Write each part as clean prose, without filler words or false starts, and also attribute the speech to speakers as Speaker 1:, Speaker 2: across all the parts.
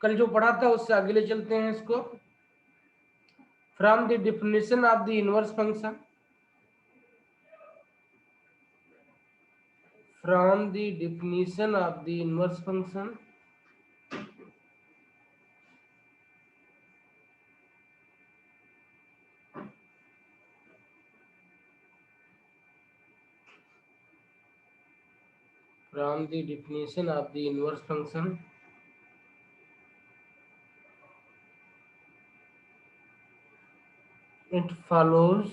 Speaker 1: कल जो पढ़ा था उससे आगे ले चलते हैं इसको। From the definition of the inverse function, from the definition of the inverse function, from the definition of the inverse function, it follows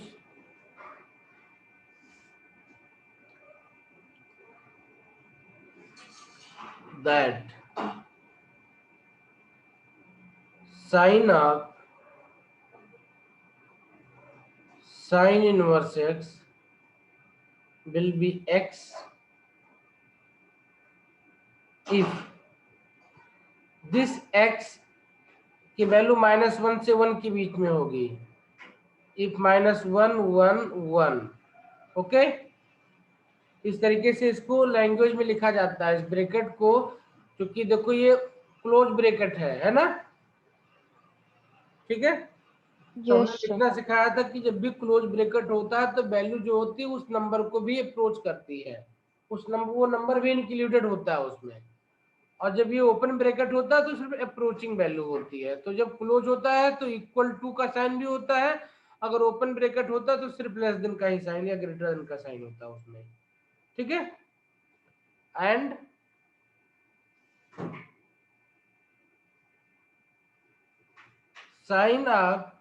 Speaker 1: that sine of sine inverse x will be x if this x की value -1 से 1 के बीच में होगी, if -1 1 1। Okay, इस तरीके से इसको language में लिखा जाता है इस ब्रैकेट को, क्योंकि देखो ये क्लोज ब्रैकेट है ना, ठीक है। तो हमने
Speaker 2: यस सर।
Speaker 1: लिखना सिखाया था कि जब भी क्लोज ब्रैकेट होता है तो वैल्यू जो होती है उस नंबर को भी अप्रोच करती है, उस नंबर वो नंबर भी इंक्लूडेड होता है उसमें। और जब ये ओपन ब्रैकेट होता है तो सिर्फ अप्रोचिंग वैल्यू होती है। तो जब क्लोज होता है तो इक्वल टू का साइन भी होता है, अगर ओपन ब्रैकेट होता है तो सिर्फ लेस देन का ही साइन या ग्रेटर देन का साइन होता है उसमें, ठीक है। And sine of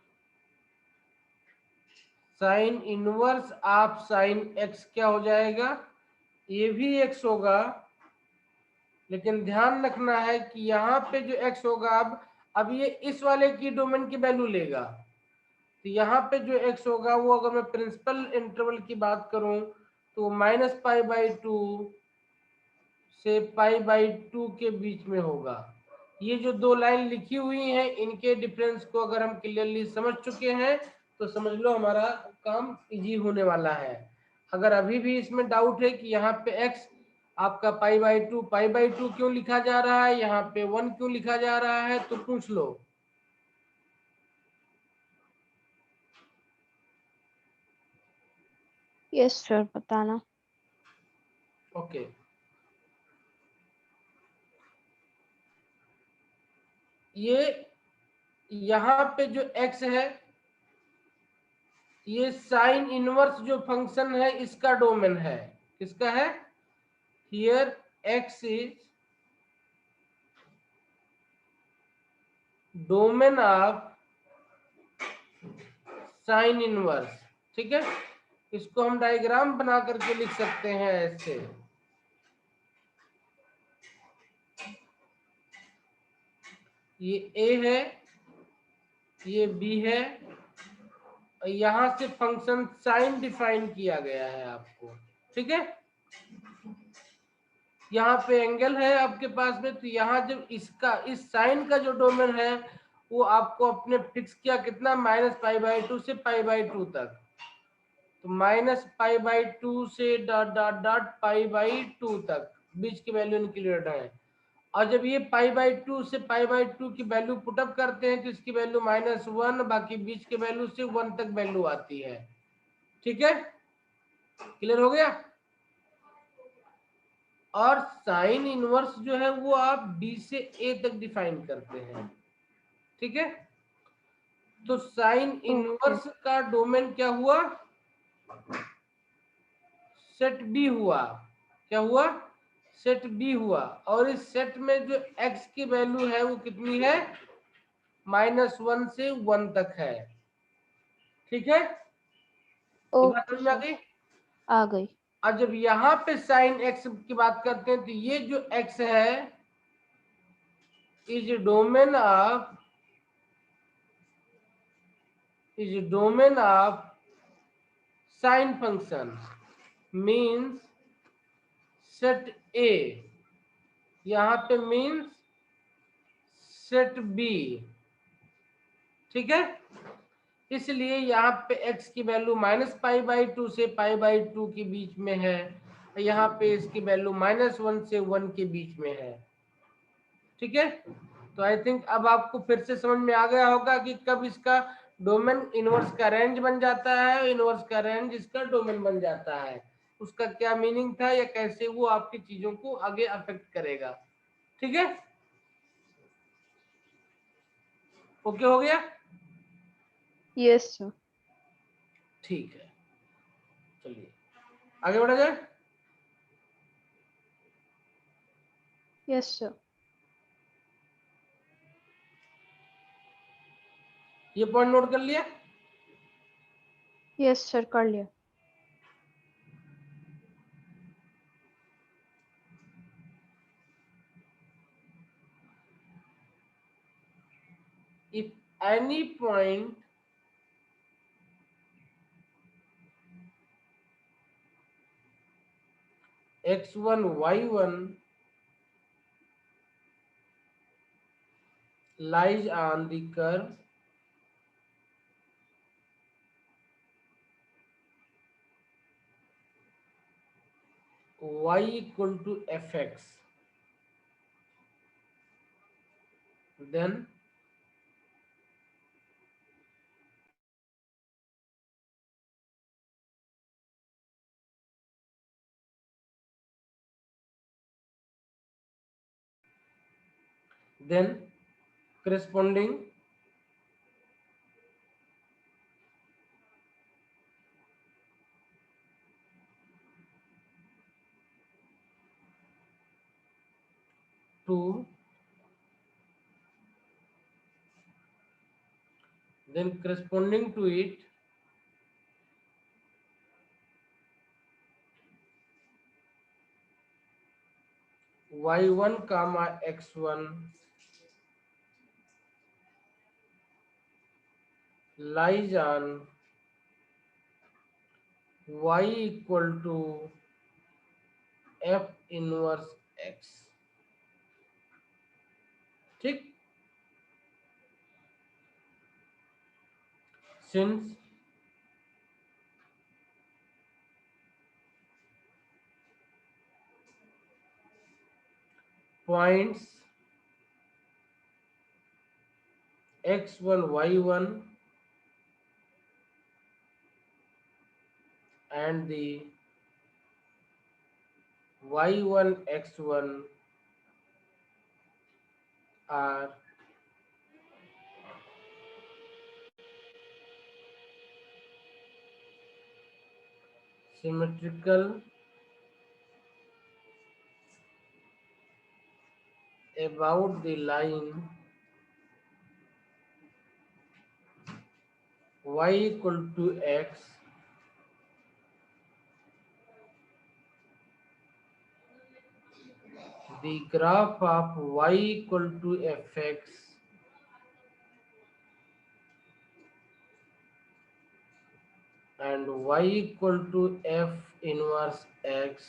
Speaker 1: sine inverse of sine x क्या हो जाएगा, ये भी एक्स होगा, लेकिन ध्यान रखना है कि यहाँ पे जो एक्स होगा अब ये इस वाले की डोमेन की वैल्यू लेगा। तो यहाँ पे जो एक्स होगा वो, अगर मैं प्रिंसिपल इंटरवल की बात करूं तो -π/2 से π/2 के बीच में होगा। ये जो दो लाइन लिखी हुई हैं इनके डिफरेंस को अगर हम क्लियरली समझ चुके हैं तो समझ लो हमारा काम इजी होने वाला है। अगर अभी भी इसमें डाउट है कि यहाँ पे x आपका π/2 क्यों लिखा जा रहा है, यहाँ पे 1 क्यों लिखा जा रहा है, तो पूछ लो।
Speaker 2: यस सर, बताना।
Speaker 1: ओके, ये यहाँ पे जो x है ये साइन इनवर्स जो फंक्शन है इसका डोमेन है। किसका है, here x is domain of sine inverse, ठीक है। इसको हम डायग्राम बना करके लिख सकते हैं ऐसे, ये a है, ये b है, यहां से फंक्शन साइन डिफाइन किया गया है आपको, ठीक है। यहाँ पे एंगल है आपके पास में, तो यहाँ जब इसका इस साइन का जो डोमेन है वो आपको अपने फिक्स किया कितना, -π/2 से π/2 तक। तो -π/2 से डॉट डॉट डॉट π/2 तक बीच की वैल्यू इंक्लूडेड है। और जब ये π/2 से π/2 की वैल्यू पुटअप करते हैं तो इसकी वैल्यू -1, बाकी बीच के वैल्यू से 1 तक वैल्यू आती है, ठीक है। क्लियर हो गया। और साइन इनवर्स जो है वो आप b से a तक डिफाइन करते हैं, ठीक है। तो साइन इनवर्स का डोमेन क्या हुआ, सेट बी हुआ। क्या हुआ, सेट बी हुआ। और इस सेट में जो x की वैल्यू है वो कितनी है, -1 से 1 तक है, ठीक है। ये बात समझ में आ गई।
Speaker 2: आ गई।
Speaker 1: और जब यहाँ पे साइन x की बात करते हैं तो ये जो x है is domain of sine function, means set a, यहाँ पे मीन्स सेट b, ठीक है। इसलिए यहाँ पे x की वैल्यू -π/2 से π/2 के बीच में है, यहाँ पे इसकी वैल्यू -1 से 1 के बीच में है, ठीक है। तो आई थिंक अब आपको फिर से समझ में आ गया होगा कि कब इसका डोमेन इनवर्स का रेंज बन जाता है, इनवर्स का रेंज इसका डोमेन बन जाता है, उसका क्या मीनिंग था या कैसे वो आपकी चीजों को आगे अफेक्ट करेगा। ठीक है, ओके हो गया?
Speaker 2: Yes sir.
Speaker 1: ठीक है, चलिए आगे बढ़ा जाए।
Speaker 2: Yes sir.
Speaker 1: ये पॉइंट नोट कर लिया?
Speaker 2: यस सर, कर लिया।
Speaker 1: If any point x1 y1 lies on the curve y equal to fx, then corresponding to corresponding to it y1 comma x1 lies on y equal to f inverse x। ठीक, since points x1 y1 and the y1 x1 are symmetrical about the line y equal to x, the graph of y equal to fx and y equal to f inverse x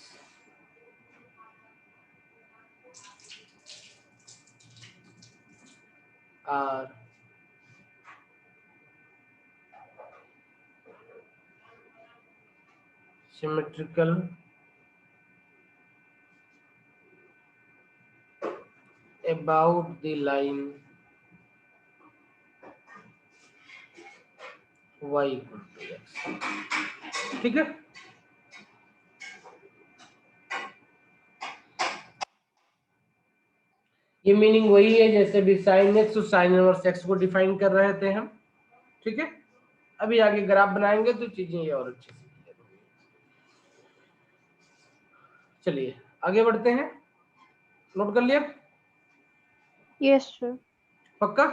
Speaker 1: are symmetrical about the line y equal to x। ठीक है, ये meaning वही है जैसे भी sine x और sign inverse x को define कर रहे थे हम। ठीक है, अभी आगे ग्राफ बनाएंगे तो चीजें ये और अच्छे से clear होंगी। चलिए आगे बढ़ते हैं, नोट कर लिया?
Speaker 2: Yes sir.
Speaker 1: पक्का?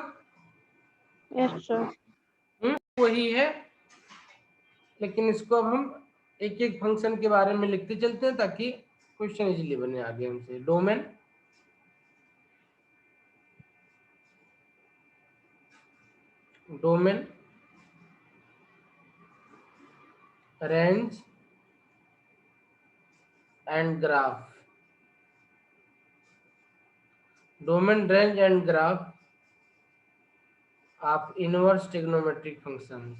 Speaker 2: Yes sir.
Speaker 1: वही है, लेकिन इसको अब हम एक एक फंक्शन के बारे में लिखते चलते हैं ताकि क्वेश्चन इजीली बने आगे हमसे। Domain, domain, range and graph. Domain, range and graph of inverse trigonometric functions.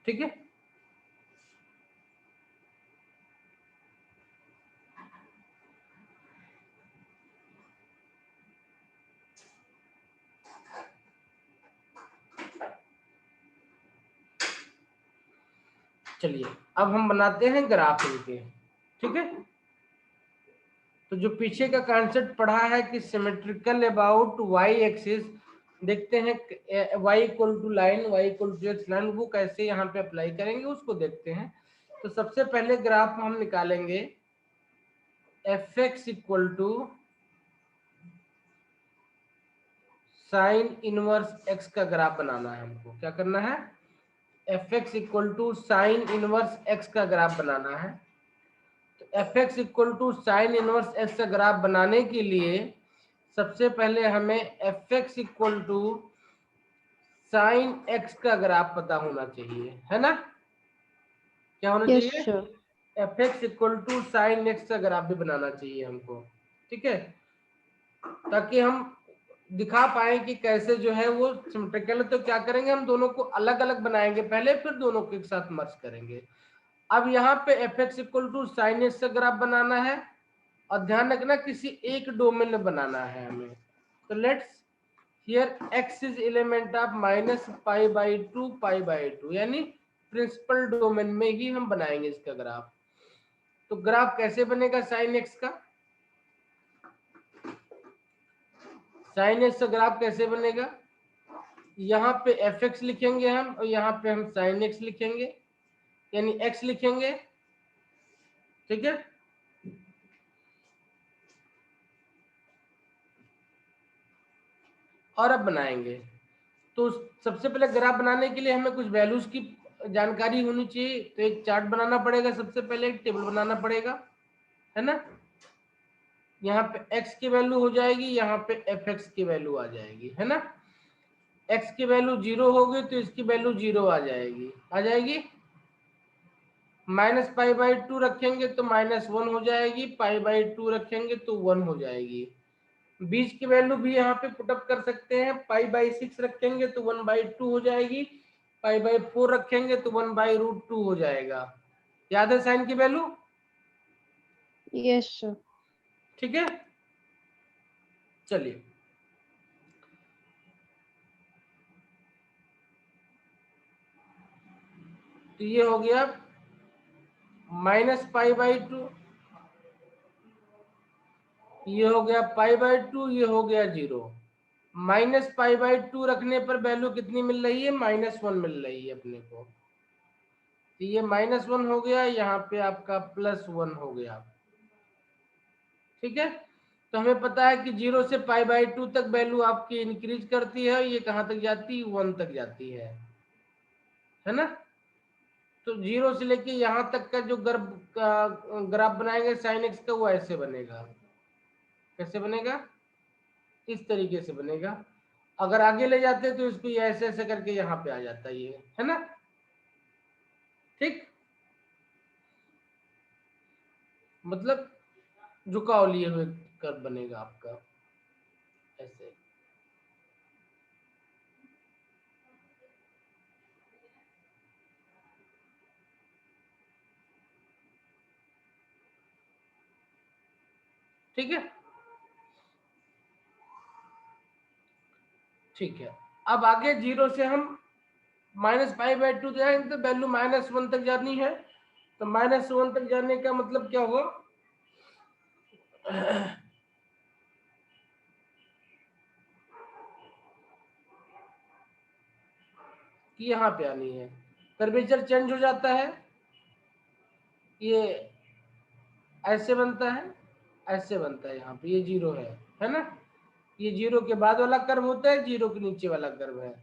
Speaker 1: ठीक है। चलिए अब हम बनाते हैं ग्राफ इनके, ठीक है। तो जो पीछे का कॉन्सेप्ट पढ़ा है कि सिमेट्रिकल अबाउट वाई एक्सिस, देखते हैं y equal to line, y equal to x line, वो कैसे यहाँ पे अप्लाई करेंगे उसको देखते हैं। तो सबसे पहले ग्राफ हम निकालेंगे f x equal to sine inverse x का ग्राफ बनाना है हमको। क्या करना है? F x equal to sine inverse x का ग्राफ बनाना है। तो f x equal to sine inverse x का ग्राफ बनाने के लिए सबसे पहले हमें f x equal to sine x का ग्राफ पता होना चाहिए, है ना? क्या होना
Speaker 2: यस
Speaker 1: चाहिए?
Speaker 2: Sir.
Speaker 1: F x equal to sine x का ग्राफ भी बनाना चाहिए हमको, ठीक है, ताकि हम दिखा पाए कि कैसे जो है वो सिमेट्रिकल है। तो क्या करेंगे, हम दोनों को अलग अलग बनाएंगे पहले, फिर दोनों को एक साथ मर्ज करेंगे। अब यहाँ पे f x equal to sine x का ग्राफ बनाना है, और ध्यान रखना किसी एक डोमेन में बनाना है हमें। तो let's hear x is element of minus pi by two, यानी प्रिंसिपल डोमेन में ही हम बनाएंगे इसका ग्राफ। तो ग्राफ कैसे बनेगा साइन एक्स का? साइन एक्स का ग्राफ कैसे बनेगा? यहाँ पे एफ एक्स लिखेंगे हम, और यहाँ पे हम साइन एक्स लिखेंगे, यानी x लिखेंगे, ठीक है। और अब बनाएंगे। तो सबसे पहले ग्राफ बनाने के लिए हमें कुछ वैल्यूज की जानकारी होनी चाहिए। तो एक चार्ट बनाना पड़ेगा, सबसे पहले एक टेबल बनाना पड़ेगा, है ना। यहाँ पे x की वैल्यू हो जाएगी, यहाँ पे एफ एक्स की वैल्यू आ जाएगी, है ना। x की वैल्यू 0 होगी तो इसकी वैल्यू 0 आ जाएगी। माइनस पाई बाई टू रखेंगे तो -1 हो जाएगी, पाई बाई टू रखेंगे तो 1 हो जाएगी। बीच की वैल्यू भी यहाँ पे पुटअप कर सकते हैं, पाई बाई 6 रखेंगे तो 1/2 हो जाएगी, पाई बाई 4 रखेंगे तो 1/√2 हो जाएगा। याद है साइन की वैल्यू?
Speaker 2: Yes sir.
Speaker 1: ठीक है, चलिए। तो ये हो गया -π/2, ये हो गया π/2, ये हो गया 0। -π/2 रखने पर वैल्यू कितनी मिल रही है? -1 मिल रही है अपने को। तो ये -1 हो गया, यहाँ पे आपका +1 हो गया, ठीक है। तो हमें पता है कि 0 से π/2 तक वैल्यू आपकी इंक्रीज करती है, ये कहाँ तक जाती है? 1 तक जाती है ना। तो 0 से लेके यहाँ तक का जो ग्राफ बनाएंगे साइन एक्स का, वो ऐसे बनेगा। कैसे बनेगा? इस तरीके से बनेगा। अगर आगे ले जाते तो इसको ये ऐसे ऐसे करके यहाँ पे आ जाता ये, है ना। ठीक, मतलब झुकाव लिए हुए कर्व बनेगा आपका ऐसे। ठीक है, ठीक है। अब आगे 0 से हम -π/2 जाएंगे तो वैल्यू -1 तक जानी है। तो -1 तक जाने का मतलब क्या हुआ? कि यहाँ पे आनी है, कर्वेचर चेंज हो जाता है, ये ऐसे बनता है, ऐसे बनता है, यहाँ पे ये 0 है ना। ये 0 के बाद वाला कर्व होता है, 0 के नीचे वाला कर्व है।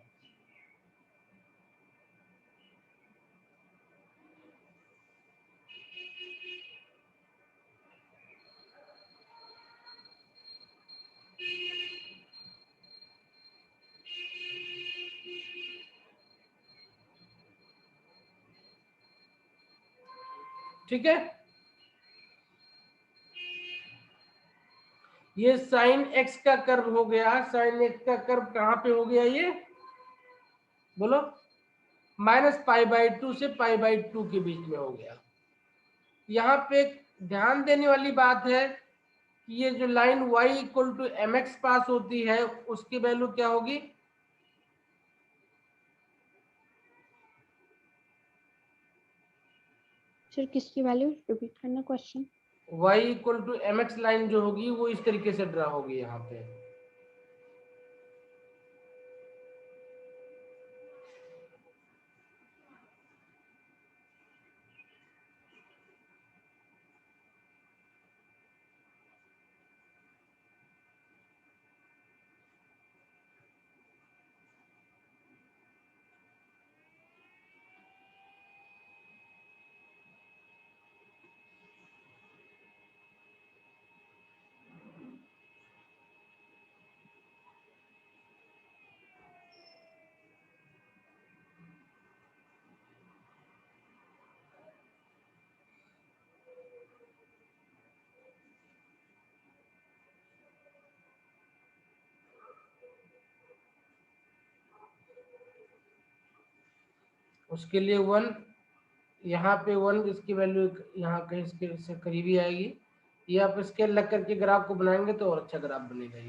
Speaker 1: ठीक है, ये साइन एक्स का कर्व हो गया। साइन एक्स का कर्व कहाँ पे हो गया? ये बोलो, -π/2 से π/2 के बीच में हो गया। यहाँ पे ध्यान देने वाली बात है कि ये जो लाइन y = mx पास होती है उसकी वैल्यू क्या होगी?
Speaker 2: सर किसकी वैल्यू रिपीट करना क्वेश्चन?
Speaker 1: y = mx लाइन जो होगी वो इस तरीके से ड्रा होगी यहाँ पे। उसके लिए 1 यहाँ पे 1 इसकी वैल्यू यहाँ कहीं इसके से करीबी आएगी। ये आप स्केल लग करके ग्राफ को बनाएंगे तो और अच्छा ग्राफ बनेगा।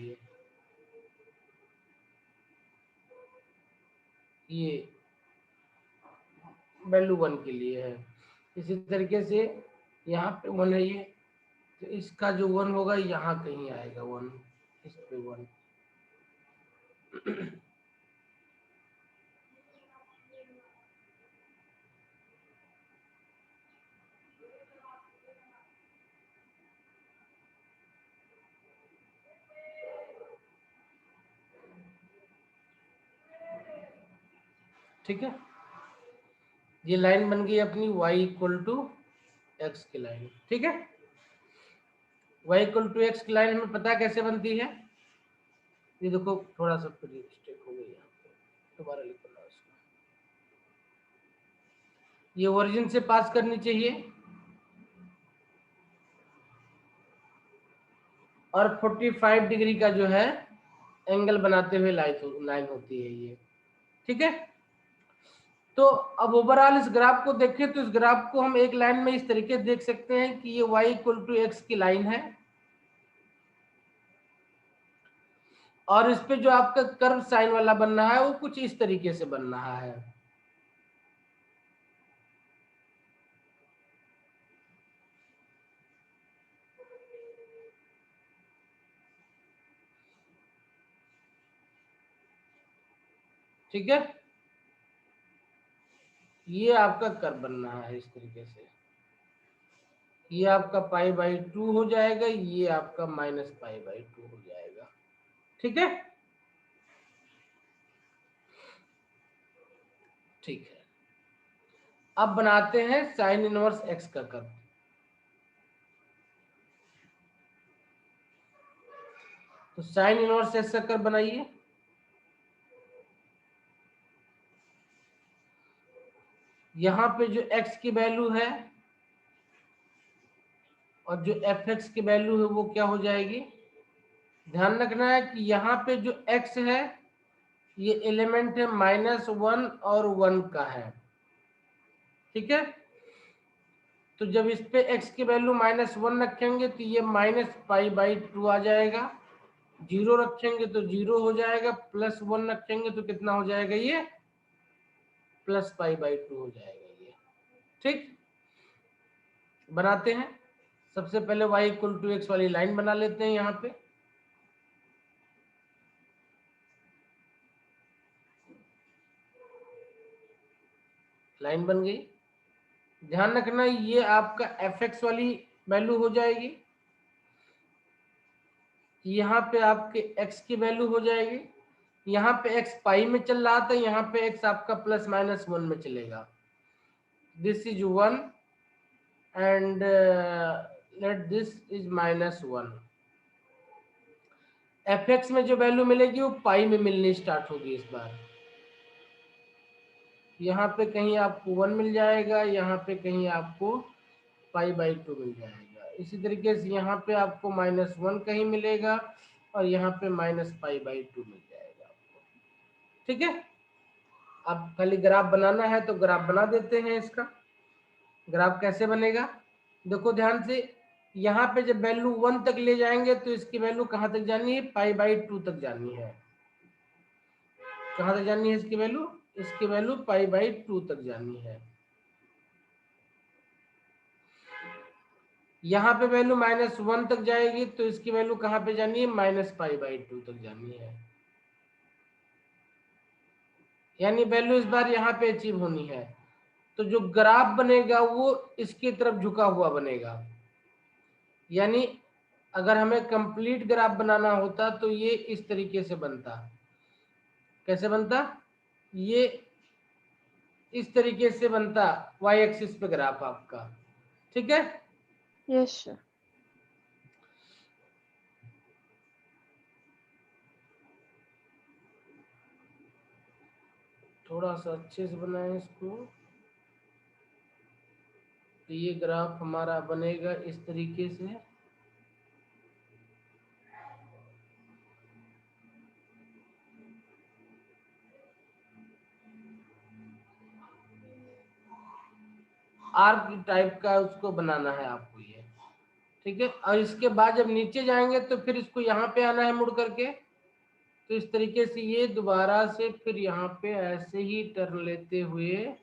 Speaker 1: ये वैल्यू 1 के लिए है। इसी तरीके से यहाँ पे 1 है ये, तो इसका जो 1 होगा यहाँ कहीं आएगा 1, इस पे 1। ठीक है, ये लाइन बन गई अपनी y = x की लाइन। ठीक है, y = x की लाइन हमें पता कैसे बनती है? ये देखो थोड़ा सा मिस्टेक हो गई यहाँ पे, दोबारा लिखना इसको। ये ओरिजिन से पास करनी चाहिए और 45 डिग्री का जो है एंगल बनाते हुए लाइन होती है ये। ठीक है, तो अब ओवरऑल इस ग्राफ को देखें तो इस ग्राफ को हम एक लाइन में इस तरीके से देख सकते हैं कि ये y = x की लाइन है और इस पे जो आपका कर्व साइन वाला बन रहा है वो कुछ इस तरीके से बन रहा है। ठीक है, ये आपका कर्व बन रहा है इस तरीके से। ये आपका π/2 हो जाएगा, ये आपका -π/2 हो जाएगा। ठीक है, ठीक है, अब बनाते हैं साइन इनवर्स x का कर्व। तो साइन इनवर्स x का कर्व बनाइए। यहाँ पे जो x की वैल्यू है और जो fx की वैल्यू है वो क्या हो जाएगी? ध्यान रखना है कि यहाँ पे जो x है ये एलिमेंट है -1 और 1 का है। ठीक है, तो जब इस पे x की वैल्यू -1 रखेंगे तो ये -π/2 आ जाएगा। 0 रखेंगे तो 0 हो जाएगा, +1 रखेंगे तो कितना हो जाएगा? ये +π/2 हो जाएगा ये। ठीक, बनाते हैं। सबसे पहले y = x वाली लाइन बना लेते हैं। यहाँ पे लाइन बन गई। ध्यान रखना ये आपका fx वाली वैल्यू हो जाएगी, यहाँ पे आपके x की वैल्यू हो जाएगी। यहाँ पे x पाई में चल रहा था, यहाँ पे x आपका +-1 में चलेगा। This is 1 and let this is -1। fx में जो वैल्यू मिलेगी वो पाई में मिलनी स्टार्ट होगी इस बार। यहाँ पे कहीं आपको 1 मिल जाएगा, यहाँ पे कहीं आपको π/2 मिल जाएगा। इसी तरीके से यहाँ पे आपको -1 कहीं मिलेगा और यहाँ पे -π/2 मिल जाएगा आपको। ठीक है, अब खाली ग्राफ बनाना है तो ग्राफ बना देते हैं। इसका ग्राफ कैसे बनेगा, देखो ध्यान से, यहाँ पे जब वैल्यू 1 तक ले जाएंगे तो इसकी वैल्यू कहाँ तक जानी है, π/2 तक जानी है। कहाँ तक जानी है इसकी वैल्यू, इसकी वैल्यू π/2 तक जानी है। यहाँ पे वैल्यू -1 तक जाएगी तो इसकी वैल्यू कहाँ पे जानी है, -π/2 तक जानी है। यानी वैल्यू इस बार यहाँ पे अचीव होनी है। तो जो ग्राफ बनेगा वो इसकी तरफ झुका हुआ बनेगा। यानी अगर हमें कंप्लीट ग्राफ बनाना होता तो ये इस तरीके से बनता। कैसे बनता, ये इस तरीके से बनता, y एक्सिस पे ग्राफ आपका। ठीक है,
Speaker 2: यस सर।
Speaker 1: थोड़ा सा अच्छे से बनाएं इसको। तो ये ग्राफ हमारा बनेगा इस तरीके से। आर्क टाइप का उसको बनाना है आपको ये। ठीक है, और इसके बाद जब नीचे जाएंगे तो फिर इसको यहाँ पे आना है मुड़ करके। तो इस तरीके से ये दोबारा से फिर यहाँ पे ऐसे ही टर्न लेते हुए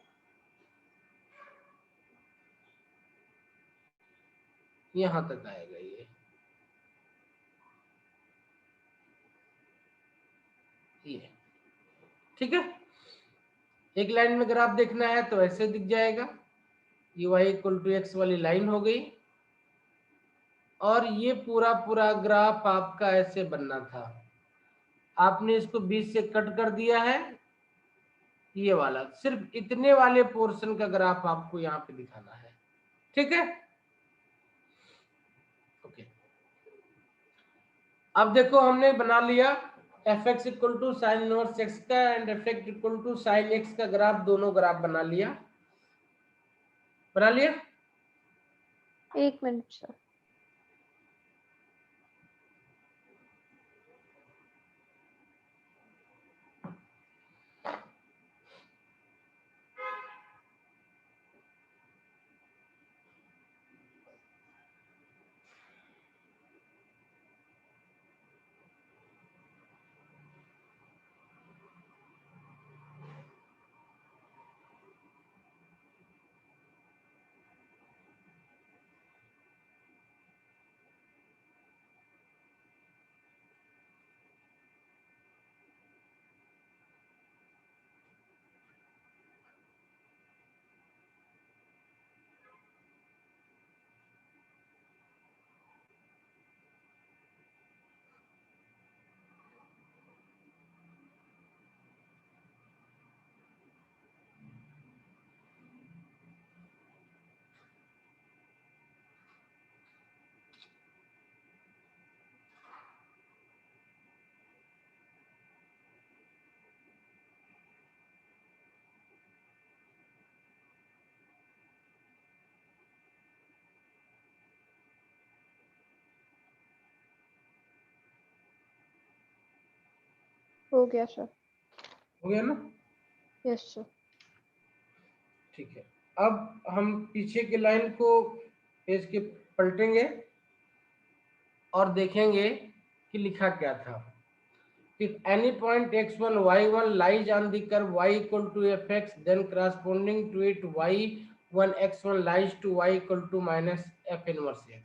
Speaker 1: यहाँ तक आएगा ये। ठीक है, एक लाइन में ग्राफ देखना है तो ऐसे दिख जाएगा, ये y = x वाली लाइन हो गई। और ये पूरा पूरा ग्राफ आपका ऐसे बनना था। आपने इसको बीच से कट कर दिया है, ये वाला सिर्फ इतने वाले पोर्शन का ग्राफ आपको यहाँ पे दिखाना है। ठीक है, ओके। अब देखो हमने बना लिया fx = sin इनवर्स x का एंड fx = sin x का ग्राफ, दोनों ग्राफ बना लिया। बना लिया,
Speaker 2: 1 मिनट सर। हो गया सर।
Speaker 1: हो गया ना।
Speaker 2: Yes sir.
Speaker 1: ठीक है, अब हम पीछे की लाइन को पेज के पलटेंगे और देखेंगे कि लिखा क्या था। If any point x1 y1 lies on the curve y = fx, then corresponding to it y1 x1 lies to y = -f inverse x.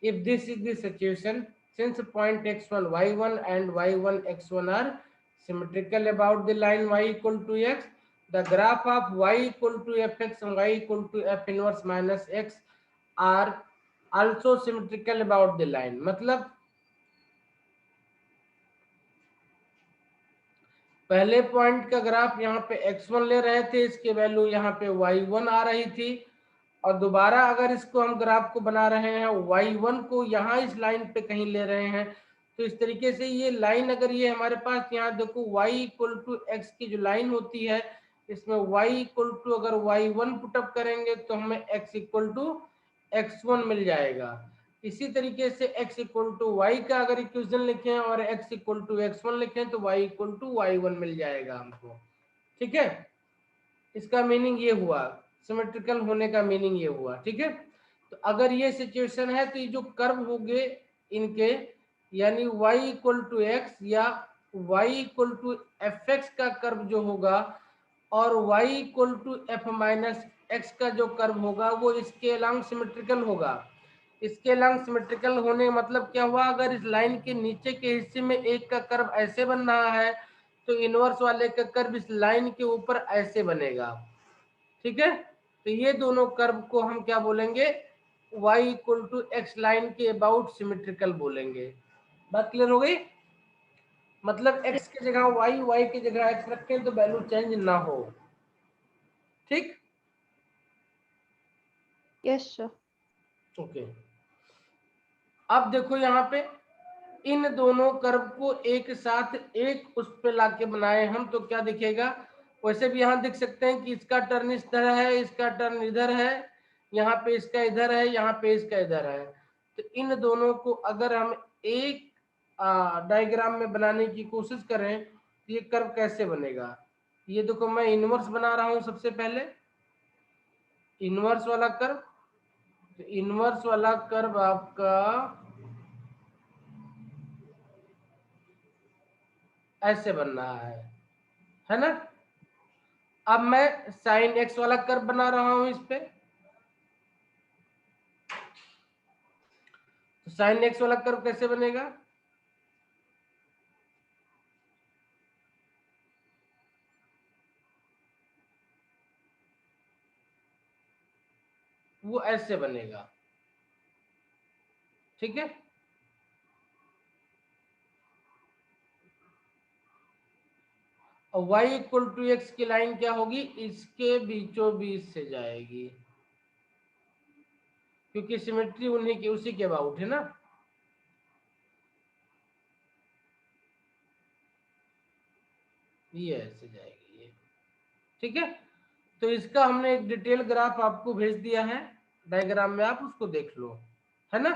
Speaker 1: If this is the situation, since point x1 y1 and y1 x1 are symmetrical about the line y = x, the graph of y = fx and y = f inverse -x are also symmetrical about the line. मतलब पहले point का graph यहाँ पे x1 ले रहे थे, इसकी value यहाँ पे y1 आ रही थी। और दोबारा अगर इसको हम ग्राफ को बना रहे हैं, y1 को यहाँ इस लाइन पे कहीं ले रहे हैं, तो इस तरीके से ये लाइन, अगर ये हमारे पास यहाँ देखो y = x की जो लाइन होती है, इसमें y = अगर y1 पुटअप करेंगे तो हमें x = x1 मिल जाएगा। इसी तरीके से x = y का अगर इक्वेशन लिखें और x = x1 लिखें तो y = y1 मिल जाएगा हमको। ठीक है, इसका मीनिंग ये हुआ, सिमेट्रिकल होने का मीनिंग ये हुआ। ठीक है, तो अगर ये सिचुएशन है तो ये जो कर्व होंगे इनके, यानी y इक्वल टू एक्स या y equal to f x का कर्व जो होगा और y equal to f minus x का जो कर्व होगा वो इसके अलोंग सिमेट्रिकल होगा। इसके अलोंग सिमेट्रिकल होने मतलब क्या हुआ, अगर इस लाइन के नीचे के हिस्से में एक का कर्व ऐसे बन रहा है तो इनवर्स वाले का कर्व इस लाइन के ऊपर ऐसे बनेगा। ठीक है, तो ये दोनों कर्व को हम क्या बोलेंगे, y equal to x line के अबाउट सिमेट्रिकल बोलेंगे। बात क्लियर हो गई? मतलब x की जगह y की जगह x रखें तो वैल्यू चेंज ना हो। ठीक,
Speaker 2: यस सर।
Speaker 1: ओके। अब देखो यहाँ पे इन दोनों कर्व को एक साथ एक उस पे लाके बनाए हम तो क्या दिखेगा, वैसे भी यहाँ देख सकते हैं कि इसका टर्न इस तरह है, इसका टर्न इधर है, यहाँ पे इसका इधर है, यहाँ पे इसका इधर है। तो इन दोनों को अगर हम एक डायग्राम में बनाने की कोशिश करें तो ये कर्व कैसे बनेगा। ये देखो मैं इनवर्स बना रहा हूं सबसे पहले, इनवर्स वाला कर्व। तो इनवर्स वाला कर्व आपका ऐसे बन रहा है ना। अब मैं साइन एक्स वाला कर्व बना रहा हूं इस पे, तो साइन एक्स वाला कर्व कैसे बनेगा, वो ऐसे बनेगा। ठीक है, और y इक्वल टू एक्स की लाइन क्या होगी, इसके बीचों बीच से जाएगी, क्योंकि सिमेट्री उन्हीं की उसी के अबाउट है ना। ये ऐसे जाएगी ये। ठीक है, तो इसका हमने एक डिटेल ग्राफ आपको भेज दिया है डायग्राम में, आप उसको देख लो, है ना।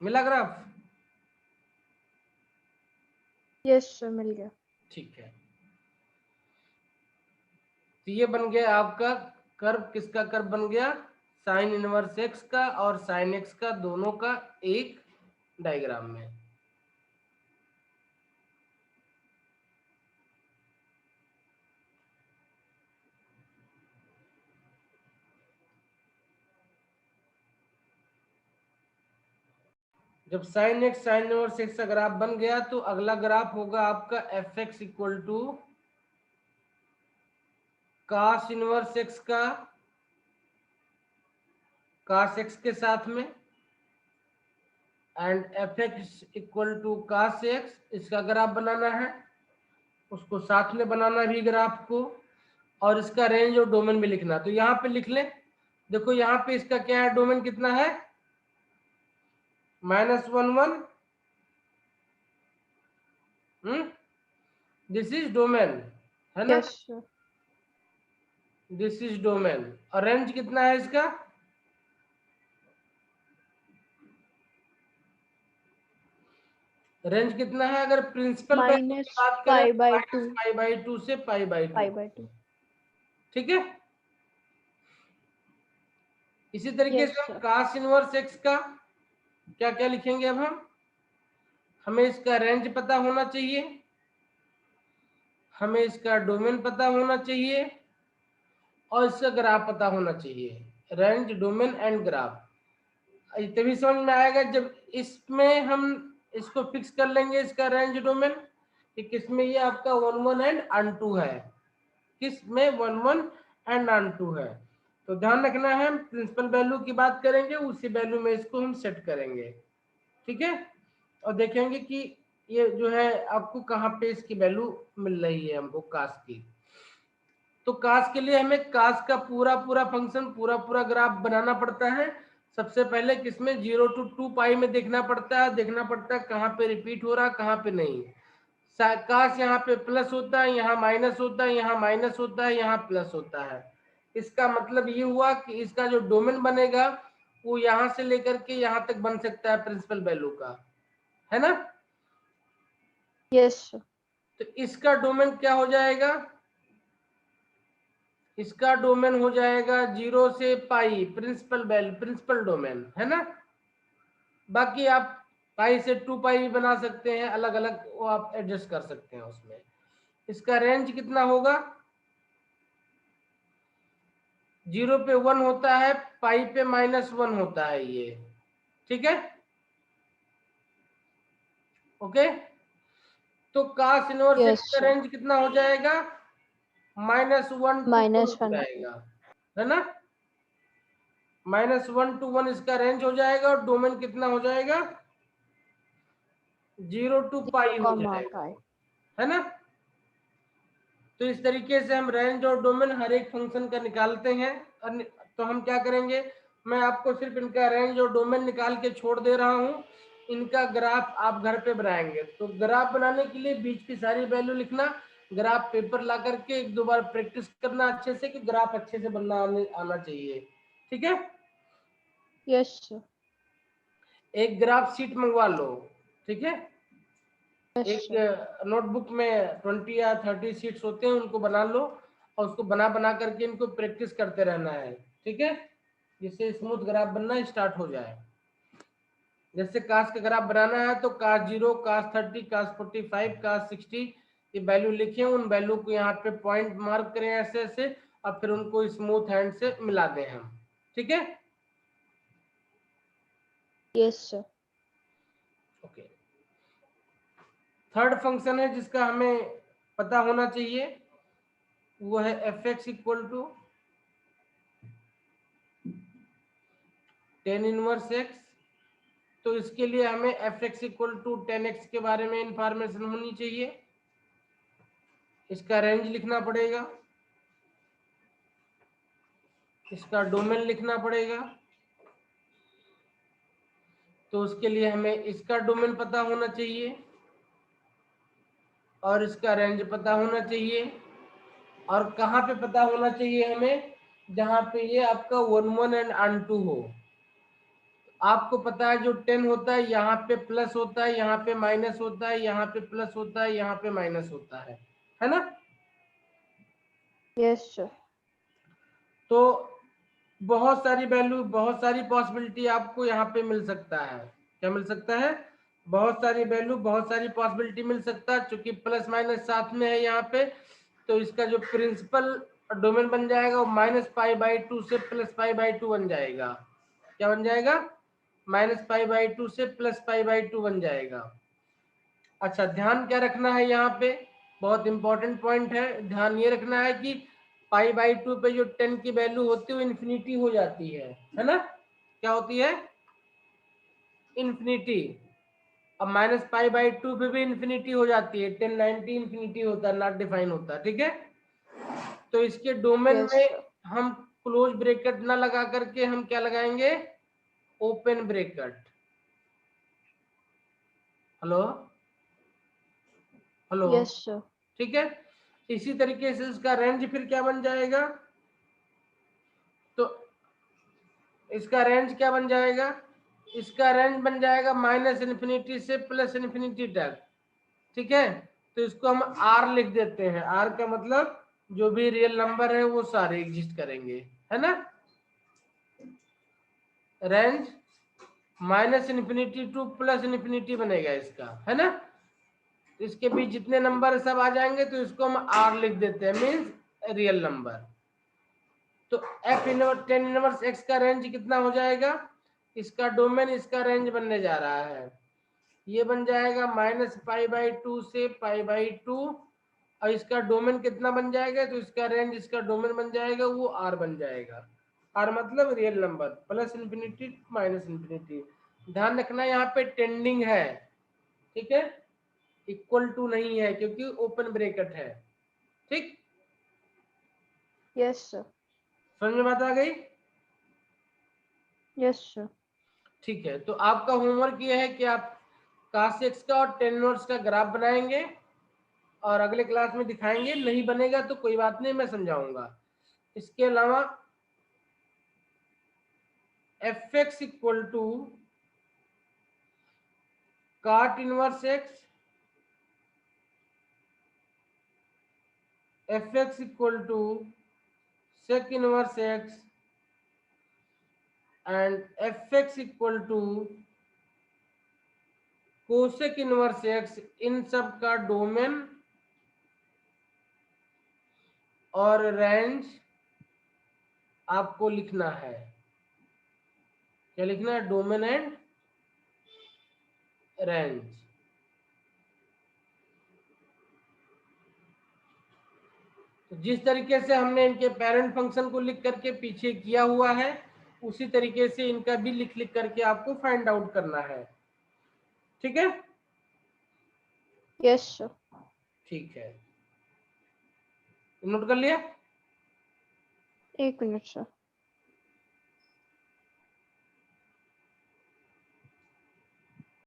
Speaker 1: मिला ग्राफ?
Speaker 2: यस सर, मिल गया।
Speaker 1: ठीक है, तो ये बन गया आपका कर्व, किसका कर्व बन गया, साइन इनवर्स एक्स का और साइन एक्स का दोनों का एक डायग्राम में। जब sine x sine inverse x का ग्राफ बन गया तो अगला ग्राफ होगा आपका f x equal to cos inverse x का कास एक्स के साथ में, and f x equal to cos x, इसका ग्राफ बनाना है, उसको साथ में बनाना भी ग्राफ को, और इसका रेंज और डोमेन भी लिखना। तो यहाँ पे लिख लें, देखो यहाँ पे इसका क्या है, डोमेन कितना है, -1 1, दिस इज डोमेन, है ना,
Speaker 2: yes sir.
Speaker 1: This is domain. और रेंज कितना है इसका, रेंज कितना है, अगर प्रिंसिपल वैल्यू की
Speaker 2: माइनस
Speaker 1: बात करें
Speaker 2: पाई
Speaker 1: तो
Speaker 2: बाई टू।
Speaker 1: -π/2 से π/2।
Speaker 2: पाई/2।
Speaker 1: ठीक है, इसी तरीके
Speaker 2: यस
Speaker 1: से हम
Speaker 2: सर।
Speaker 1: कास इनवर्स एक्स का क्या क्या लिखेंगे, अब हम हमें इसका रेंज पता होना चाहिए, हमें इसका डोमेन पता होना चाहिए, और इसका ग्राफ पता होना चाहिए, रेंज डोमेन एंड ग्राफ। तभी समझ में आएगा जब इसमें हम इसको फिक्स कर लेंगे, इसका रेंज डोमेन कि किसमें ये आपका 1 1 एंड अन2 है, किसमें 1 1 एंड अन2 है। तो ध्यान रखना है, हम प्रिंसिपल वैल्यू की बात करेंगे, उसी वैल्यू में इसको हम सेट करेंगे। ठीक है, और देखेंगे कि ये जो है आपको कहाँ पे इसकी वैल्यू मिल रही है हमको कास की। तो कास के लिए हमें कास का पूरा पूरा फंक्शन पूरा पूरा ग्राफ बनाना पड़ता है। सबसे पहले किसमें 0 to 2π में देखना पड़ता है कहाँ पे रिपीट हो रहा है कहाँ पे नहीं। काश यहाँ पे प्लस होता है, यहाँ माइनस होता है, यहाँ माइनस होता है, यहाँ प्लस होता है। इसका मतलब ये हुआ कि इसका जो डोमेन बनेगा वो यहाँ से लेकर के यहाँ तक बन सकता है प्रिंसिपल वैल्यू का, है ना।
Speaker 2: Yes sir.
Speaker 1: तो इसका डोमेन क्या हो जाएगा, इसका डोमेन हो जाएगा 0 से पाई, प्रिंसिपल डोमेन है ना। बाकी आप पाई से 2 पाई भी बना सकते हैं, अलग अलग वो आप एडजस्ट कर सकते हैं उसमें। इसका रेंज कितना होगा, 0 पे 1 होता है, पाई पे -1 होता है ये, ठीक है ओके। तो cos इनवर्स
Speaker 2: यस
Speaker 1: x का
Speaker 2: सर।
Speaker 1: रेंज कितना हो जाएगा, -1 to 1 हो
Speaker 2: -1
Speaker 1: जाएगा, है ना। -1 to 1 इसका रेंज हो जाएगा, और डोमेन कितना हो जाएगा, 0 to पाई हो जाएगा,
Speaker 2: पाई।
Speaker 1: है ना। तो इस तरीके से हम रेंज और डोमेन हर एक फंक्शन का निकालते हैं। तो हम क्या करेंगे, मैं आपको सिर्फ इनका रेंज और डोमेन निकाल के छोड़ दे रहा हूँ, इनका ग्राफ आप घर पे बनाएंगे। तो ग्राफ बनाने के लिए बीच की सारी वैल्यू लिखना, ग्राफ पेपर ला करके 1-2 बार प्रैक्टिस करना अच्छे से, कि ग्राफ अच्छे से बनना आना चाहिए, ठीक है।
Speaker 2: Yes sir.
Speaker 1: एक ग्राफ शीट मंगवा लो, ठीक है।
Speaker 2: यस
Speaker 1: एक
Speaker 2: सर।
Speaker 1: नोटबुक में 20 या 30 शीट्स होते हैं, उनको बना लो, और उसको बना बना करके इनको प्रैक्टिस करते रहना है, ठीक है, जिससे स्मूथ ग्राफ बनना स्टार्ट हो जाए। जैसे कास का ग्राफ बनाना है तो कास 0, कास 30, कास 45, कास 60 ये वैल्यू लिखे, उन वैल्यू को यहाँ पे पॉइंट मार्क करें ऐसे ऐसे, और फिर उनको स्मूथ हैंड से मिला दें हम, ठीक है
Speaker 2: yes sir.
Speaker 1: Okay. Third function है जिसका हमें पता होना चाहिए, वो है fx equal to tan inverse x। तो इसके लिए हमें fx equal to tan x के बारे में इंफॉर्मेशन होनी चाहिए, इसका रेंज लिखना पड़ेगा, इसका डोमेन लिखना पड़ेगा। तो उसके लिए हमें इसका डोमेन पता होना चाहिए, और इसका रेंज पता होना चाहिए, और कहाँ पे पता होना चाहिए हमें, जहाँ पे ये आपका 1 1 एंड अन2 हो। आपको पता है जो 10 होता है यहाँ पे प्लस होता है, यहाँ पे माइनस होता है, यहाँ पे प्लस होता है, यहाँ पे माइनस होता है ना।
Speaker 2: Yes sir.
Speaker 1: तो बहुत सारी वैल्यू, बहुत सारी पॉसिबिलिटी आपको यहाँ पे मिल सकता है। क्या मिल सकता है, बहुत सारी वैल्यू, बहुत सारी पॉसिबिलिटी मिल सकता है, क्योंकि प्लस माइनस साथ में है यहाँ पे। तो इसका जो प्रिंसिपल डोमेन बन जाएगा वो -π/2 से +π/2 बन जाएगा। क्या बन जाएगा, -π/2 से +π/2 बन जाएगा। अच्छा, ध्यान क्या रखना है यहाँ पे, बहुत इंपॉर्टेंट पॉइंट है, ध्यान ये रखना है कि π/2 पे जो 10 की वैल्यू होती है वो इन्फिनिटी हो जाती है ना। क्या होती है, इन्फिनिटी। अब -π/2 पे भी इन्फिनिटी हो जाती है, 10 90 इन्फिनिटी होता है, नॉट डिफाइन होता, ठीक है। तो इसके डोमेन
Speaker 2: यस
Speaker 1: में
Speaker 2: सर।
Speaker 1: हम क्लोज ब्रैकेट ना लगा करके हम क्या लगाएंगे, open bracket. Hello hello,
Speaker 2: yes sir.
Speaker 1: ठीक है। इसी तरीके से इसका रेंज फिर क्या बन जाएगा, तो इसका रेंज क्या बन जाएगा, इसका रेंज बन जाएगा -इन्फिनिटी से +इन्फिनिटी तक, ठीक है। तो इसको हम आर लिख देते हैं, आर का मतलब जो भी रियल नंबर है वो सारे एग्जिस्ट करेंगे, है ना। रेंज -इन्फिनिटी टू +इन्फिनिटी बनेगा इसका, है ना। इसके बीच जितने नंबर सब आ जाएंगे तो इसको हम आर लिख देते हैं, मीन्स रियल नंबर। तो f इनवर्स 10 इनवर्स x का रेंज कितना हो जाएगा, इसका डोमेन, इसका रेंज बनने जा रहा है, ये बन जाएगा -π/2 से π/2, और इसका डोमेन कितना बन जाएगा, तो इसका रेंज, इसका डोमेन बन जाएगा वो r बन जाएगा। r मतलब रियल नंबर, +इन्फिनिटी -इन्फिनिटी। ध्यान रखना यहाँ पे टेंडिंग है, ठीक है, इक्वल टू नहीं है, क्योंकि ओपन ब्रैकेट है, ठीक।
Speaker 2: Yes sir.
Speaker 1: समझ में बात आ गई,
Speaker 2: यस सर।
Speaker 1: ठीक है। तो आपका होमवर्क ये है कि आप cos x का और tan इनवर्स का ग्राफ बनाएंगे, और अगले क्लास में दिखाएंगे, नहीं बनेगा तो कोई बात नहीं, मैं समझाऊंगा। इसके अलावा fx equal to cot inverse x f x equal to sec inverse x and fx equal to cosec inverse x, इन सब का डोमेन और रेंज आपको लिखना है। क्या लिखना है? Domain and range. तो जिस तरीके से हमने इनके पेरेंट फंक्शन को लिख करके पीछे किया हुआ है, उसी तरीके से इनका भी लिख लिख करके आपको फाइंड आउट करना है। ठीक है?
Speaker 2: Yes sir.
Speaker 1: ठीक है, नोट कर लिया?
Speaker 2: एक मिनट सर।